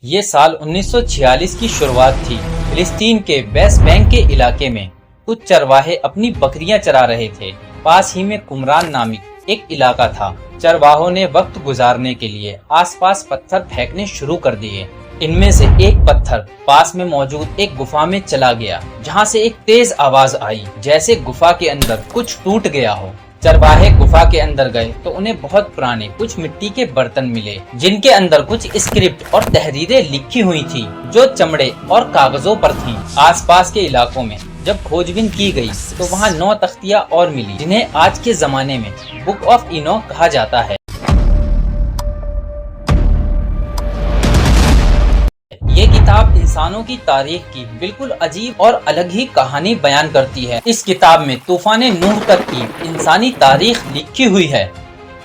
یہ سال 1946 کی شروعات تھی۔ فلسطین کے ویسٹ بینک کے علاقے میں کچھ چرواہے اپنی بکریاں چرا رہے تھے۔ پاس ہی میں قمران نامک ایک علاقہ تھا۔ چرواہوں نے وقت گزارنے کے لیے آس پاس پتھر پھینکنے شروع کر دیے۔ ان میں سے ایک پتھر پاس میں موجود ایک گفا میں چلا گیا، جہاں سے ایک تیز آواز آئی جیسے گفا کے اندر کچھ ٹوٹ گیا ہو۔ چرواہے گفا کے اندر گئے تو انہیں بہت پرانے کچھ مٹی کے برتن ملے، جن کے اندر کچھ اسکرپٹ اور تحریریں لکھی ہوئی تھی جو چمڑے اور کاغذوں پر تھیں۔ آس پاس کے علاقوں میں جب کھوج بین کی گئی تو وہاں 9 تختیاں اور ملی، جنہیں آج کے زمانے میں بک آف اینوک کہا جاتا ہے۔ یہ کتاب انسانوں کی تاریخ کی بالکل عجیب اور الگ ہی کہانی بیان کرتی ہے۔ اس کتاب میں طوفان نوح تک کی انسانی تاریخ لکھی ہوئی ہے۔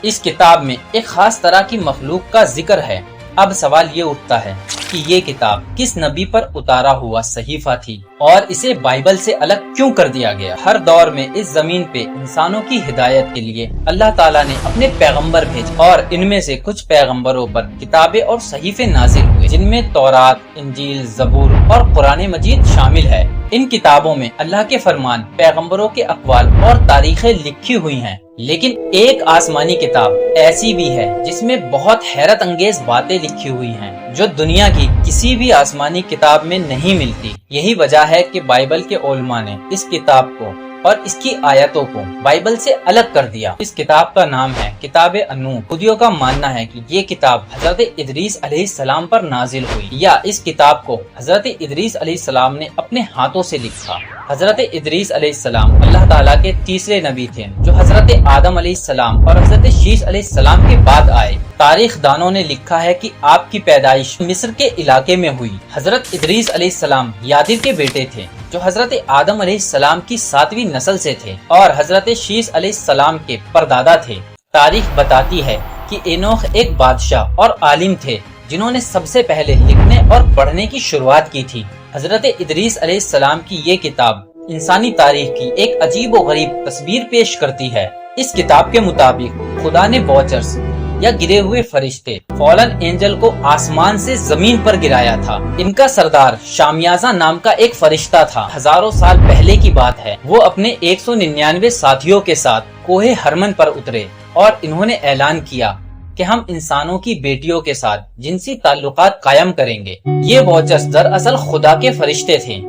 اس کتاب میں ایک خاص طرح کی مخلوق کا ذکر ہے۔ اب سوال یہ اٹھتا ہے کہ یہ کتاب کس نبی پر اتارا ہوا صحیفہ تھی اور اسے بائبل سے الگ کیوں کر دیا گیا؟ ہر دور میں اس زمین پہ انسانوں کی ہدایت کے لیے اللہ تعالیٰ نے اپنے پیغمبر بھیجے، اور ان میں سے کچھ پیغمبروں پر کتابیں اور صحیفے نازل ہوئے، جن میں تورات، انجیل، زبور اور قرآن مجید شامل ہے۔ ان کتابوں میں اللہ کے فرمان، پیغمبروں کے اقوال اور تاریخیں لکھی ہوئی ہیں، لیکن ایک آسمانی کتاب ایسی بھی ہے جس میں بہت حیرت انگیز باتیں لکھی ہوئی ہیں جو دنیا کی کسی بھی آسمانی کتاب میں نہیں ملتی۔ یہی وجہ ہے کہ بائبل کے علماء نے اس کتاب کو اور اس کی آیتوں کو بائبل سے الگ کر دیا۔ اس کتاب کا نام ہے کتاب انوح۔ خودیوں کا ماننا ہے کہ یہ کتاب حضرت ادریس علیہ السلام پر نازل ہوئی، یا اس کتاب کو حضرت ادریس علیہ السلام نے اپنے ہاتھوں سے لکھا۔ حضرت ادریس علیہ السلام اللہ تعالیٰ کے تیسرے نبی تھے جو حضرت آدم علیہ السلام اور حضرت شیش علیہ السلام کے بعد آئے۔ تاریخ دانوں نے لکھا ہے کہ آپ کی پیدائش مصر کے علاقے میں ہوئی۔ حضرت ادریس علیہ السلام یادر کے بیٹے تھے جو حضرت آدم علیہ السلام کی 7ویں نسل سے تھے اور حضرت شیش علیہ السلام کے پردادا تھے۔ تاریخ بتاتی ہے کہ اینوخ ایک بادشاہ اور عالم تھے جنہوں نے سب سے پہلے لکھنے اور پڑھنے کی شروعات کی تھی۔ حضرت ادریس علیہ السلام کی یہ کتاب انسانی تاریخ کی ایک عجیب و غریب تصویر پیش کرتی ہے۔ اس کتاب کے مطابق خدا نے واچرز یا گرے ہوئے فرشتے، فالن اینجل کو آسمان سے زمین پر گرایا تھا۔ ان کا سردار شامیازہ نام کا ایک فرشتہ تھا۔ ہزاروں سال پہلے کی بات ہے، وہ اپنے 199 ساتھیوں کے ساتھ کوہ ہرمن پر اترے اور انہوں نے اعلان کیا کہ ہم انسانوں کی بیٹیوں کے ساتھ جنسی تعلقات قائم کریں گے۔ یہ واچرز دراصل خدا کے فرشتے تھے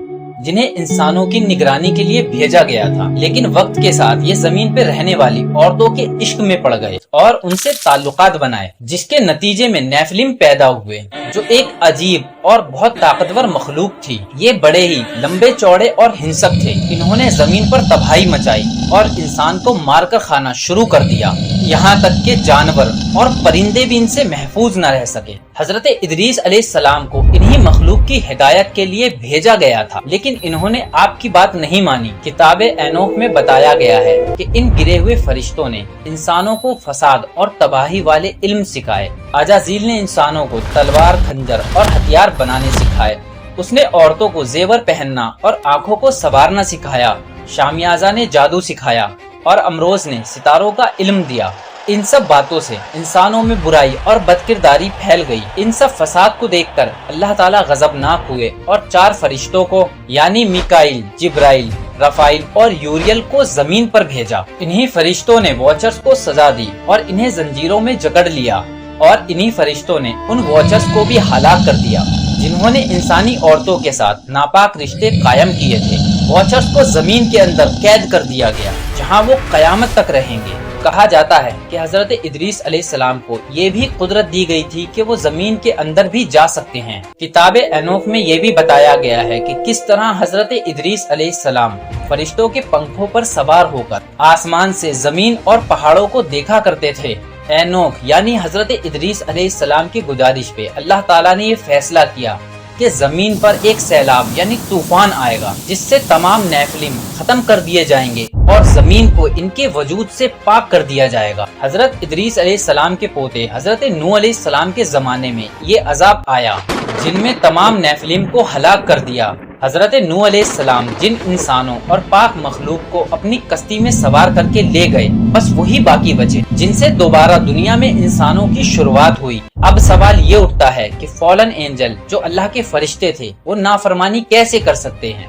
جنہیں انسانوں کی نگرانی کے لیے بھیجا گیا تھا، لیکن وقت کے ساتھ یہ زمین پہ رہنے والی عورتوں کے عشق میں پڑ گئے اور ان سے تعلقات بنائے، جس کے نتیجے میں نیفلم پیدا ہوئے جو ایک عجیب اور بہت طاقتور مخلوق تھی۔ یہ بڑے ہی لمبے چوڑے اور ہنسک تھے۔ انہوں نے زمین پر تباہی مچائی اور انسان کو مار کر کھانا شروع کر دیا، یہاں تک کہ جانور اور پرندے بھی ان سے محفوظ نہ رہ سکے۔ حضرت ادریس علیہ السلام کو انہی مخلوق کی ہدایت کے لیے بھیجا گیا تھا، لیکن انہوں نے آپ کی بات نہیں مانی۔ کتاب انوح میں بتایا گیا ہے کہ ان گرے ہوئے فرشتوں نے انسانوں کو فساد اور تباہی والے علم سکھائے۔ عزازیل نے انسانوں کو تلوار، خنجر اور ہتھیار بنانے سکھائے۔ اس نے عورتوں کو زیور پہننا اور آنکھوں کو سنوارنا سکھایا۔ شامیازہ نے جادو سکھایا اور امروز نے ستاروں کا علم دیا۔ ان سب باتوں سے انسانوں میں برائی اور بدکرداری پھیل گئی۔ ان سب فساد کو دیکھ کر اللہ تعالیٰ غضبناک ہوئے اور 4 فرشتوں کو یعنی میکائیل، جبرائیل، رفائیل اور یوریل کو زمین پر بھیجا۔ انہی فرشتوں نے واچرز کو سزا دی اور انہیں زنجیروں میں جکڑ لیا، اور انہی فرشتوں نے ان واچرز کو بھی ہلاک کر دیا جنہوں نے انسانی عورتوں کے ساتھ ناپاک رشتے قائم کیے تھے۔ واچرز کو زمین کے اندر قید کر دیا گیا جہاں وہ قیامت تک رہیں گے۔ کہا جاتا ہے کہ حضرت ادریس علیہ السلام کو یہ بھی قدرت دی گئی تھی کہ وہ زمین کے اندر بھی جا سکتے ہیں۔ کتاب انوح میں یہ بھی بتایا گیا ہے کہ کس طرح حضرت ادریس علیہ السلام فرشتوں کے پنکھوں پر سوار ہو کر آسمان سے زمین اور پہاڑوں کو دیکھا کرتے تھے۔ انوح یعنی حضرت ادریس علیہ السلام کی گزارش پہ اللہ تعالیٰ نے یہ فیصلہ کیا کہ زمین پر ایک سیلاب یعنی طوفان آئے گا، جس سے تمام نیفلم ختم کر دیے جائیں گے اور زمین کو ان کے وجود سے پاک کر دیا جائے گا۔ حضرت ادریس علیہ السلام کے پوتے حضرت نوح علیہ السلام کے زمانے میں یہ عذاب آیا، جن میں تمام نیفلم کو ہلاک کر دیا۔ حضرت نوح علیہ السلام جن انسانوں اور پاک مخلوق کو اپنی کشتی میں سوار کر کے لے گئے، بس وہی باقی بچے جن سے دوبارہ دنیا میں انسانوں کی شروعات ہوئی۔ اب سوال یہ اٹھتا ہے کہ فالن اینجل جو اللہ کے فرشتے تھے وہ نافرمانی کیسے کر سکتے ہیں،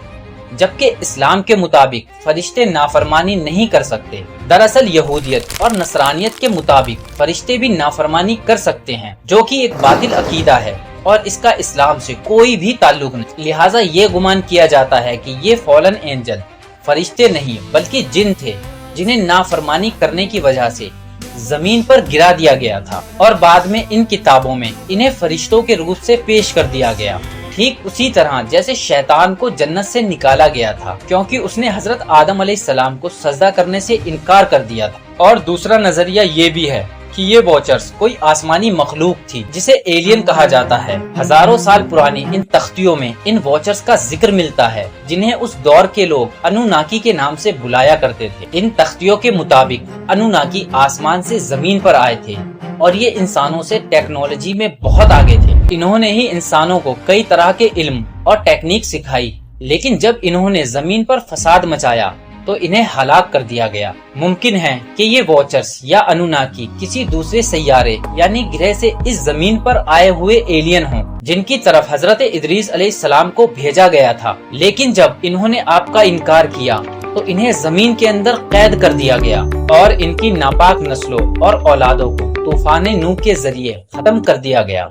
جبکہ اسلام کے مطابق فرشتے نافرمانی نہیں کر سکتے۔ دراصل یہودیت اور نصرانیت کے مطابق فرشتے بھی نافرمانی کر سکتے ہیں، جو کہ ایک باطل عقیدہ ہے اور اس کا اسلام سے کوئی بھی تعلق نہیں۔ لہٰذا یہ گمان کیا جاتا ہے کہ یہ فالن اینجل فرشتے نہیں بلکہ جن تھے، جنہیں نافرمانی کرنے کی وجہ سے زمین پر گرا دیا گیا تھا، اور بعد میں ان کتابوں میں انہیں فرشتوں کے روپ سے پیش کر دیا گیا، ٹھیک اسی طرح جیسے شیطان کو جنت سے نکالا گیا تھا کیونکہ اس نے حضرت آدم علیہ السلام کو سجدہ کرنے سے انکار کر دیا تھا۔ اور دوسرا نظریہ یہ بھی ہے کہ یہ واچرز کوئی آسمانی مخلوق تھی جسے ایلین کہا جاتا ہے۔ ہزاروں سال پرانی ان تختیوں میں ان واچرز کا ذکر ملتا ہے، جنہیں اس دور کے لوگ انوناکی کے نام سے بلایا کرتے تھے۔ ان تختیوں کے مطابق انوناکی آسمان سے زمین پر آئے تھے اور یہ انسانوں سے ٹیکنالوجی میں بہت آگے تھے۔ انہوں نے ہی انسانوں کو کئی طرح کے علم اور ٹیکنیک سکھائی، لیکن جب انہوں نے زمین پر فساد مچایا تو انہیں ہلاک کر دیا گیا۔ ممکن ہے کہ یہ واچرز یا انوناکی کسی دوسرے سیارے یعنی گرہ سے اس زمین پر آئے ہوئے ایلین ہوں، جن کی طرف حضرت ادریس علیہ السلام کو بھیجا گیا تھا، لیکن جب انہوں نے آپ کا انکار کیا تو انہیں زمین کے اندر قید کر دیا گیا اور ان کی ناپاک نسلوں اور اولادوں کو طوفان نوح کے ذریعے ختم کر دیا گیا۔